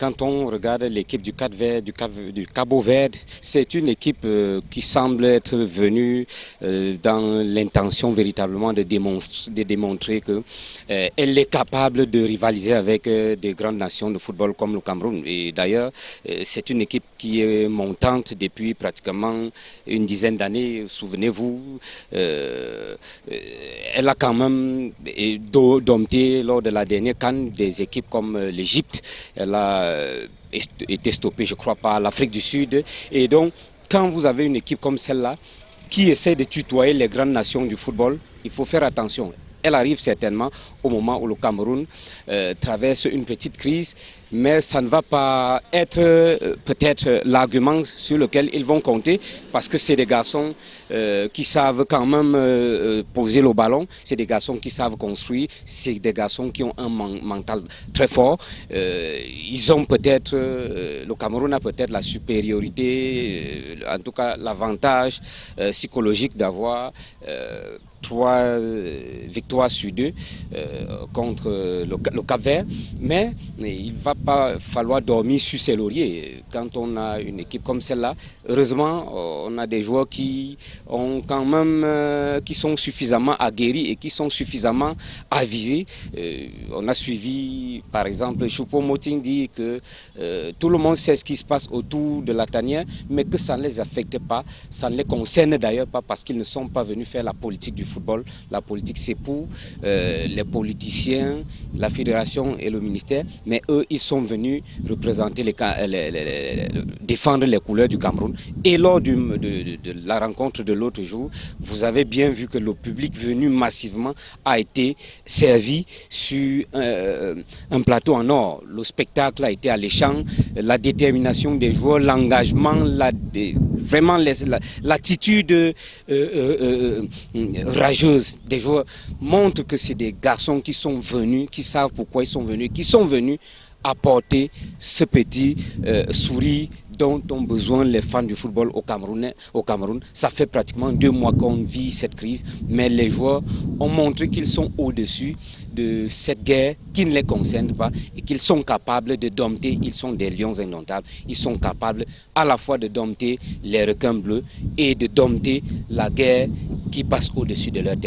Quand on regarde l'équipe du Cabo-Vert, c'est une équipe qui semble être venue dans l'intention véritablement de démontrer que elle est capable de rivaliser avec des grandes nations de football comme le Cameroun. Et d'ailleurs, c'est une équipe qui est montante depuis pratiquement une dizaine d'années. Souvenez-vous, elle a quand même dompté lors de la dernière CAN des équipes comme l'Égypte. Elle a été stoppée, je crois, par l'Afrique du Sud. Et donc, quand vous avez une équipe comme celle-là, qui essaie de tutoyer les grandes nations du football, il faut faire attention. Elle arrive certainement au moment où le Cameroun traverse une petite crise, mais ça ne va pas être peut-être l'argument sur lequel ils vont compter, parce que c'est des garçons qui savent quand même poser le ballon, c'est des garçons qui savent construire, c'est des garçons qui ont un mental très fort. Ils ont peut-être, le Cameroun a peut-être la supériorité, en tout cas l'avantage psychologique d'avoir 3 victoires sur 2 contre le Cap-Vert, mais il ne va pas falloir dormir sur ses lauriers. Quand on a une équipe comme celle-là, heureusement, on a des joueurs qui ont quand même, qui sont suffisamment aguerris et qui sont suffisamment avisés. On a suivi, par exemple, Choupo-Moting dit que tout le monde sait ce qui se passe autour de la tanière, mais que ça ne les affecte pas, ça ne les concerne d'ailleurs pas, parce qu'ils ne sont pas venus faire la politique du football. La politique, c'est pour les politiciens, la fédération et le ministère, mais eux, ils sont venus représenter défendre les couleurs du Cameroun. Et lors de la rencontre de l'autre jour, vous avez bien vu que le public venu massivement a été servi sur un plateau en or. Le spectacle a été alléchant, la détermination des joueurs, l'engagement, vraiment l'attitude rageuse des joueurs montre que c'est des garçons qui sont venus, qui savent pourquoi ils sont venus, qui sont venus apporter ce petit sourire dont ont besoin les fans du football au Cameroun. Ça fait pratiquement 2 mois qu'on vit cette crise, mais les joueurs ont montré qu'ils sont au-dessus de cette guerre qui ne les concerne pas et qu'ils sont capables de dompter. Ils sont des lions indomptables. Ils sont capables à la fois de dompter les requins bleus et de dompter la guerre qui passe au-dessus de leur tête.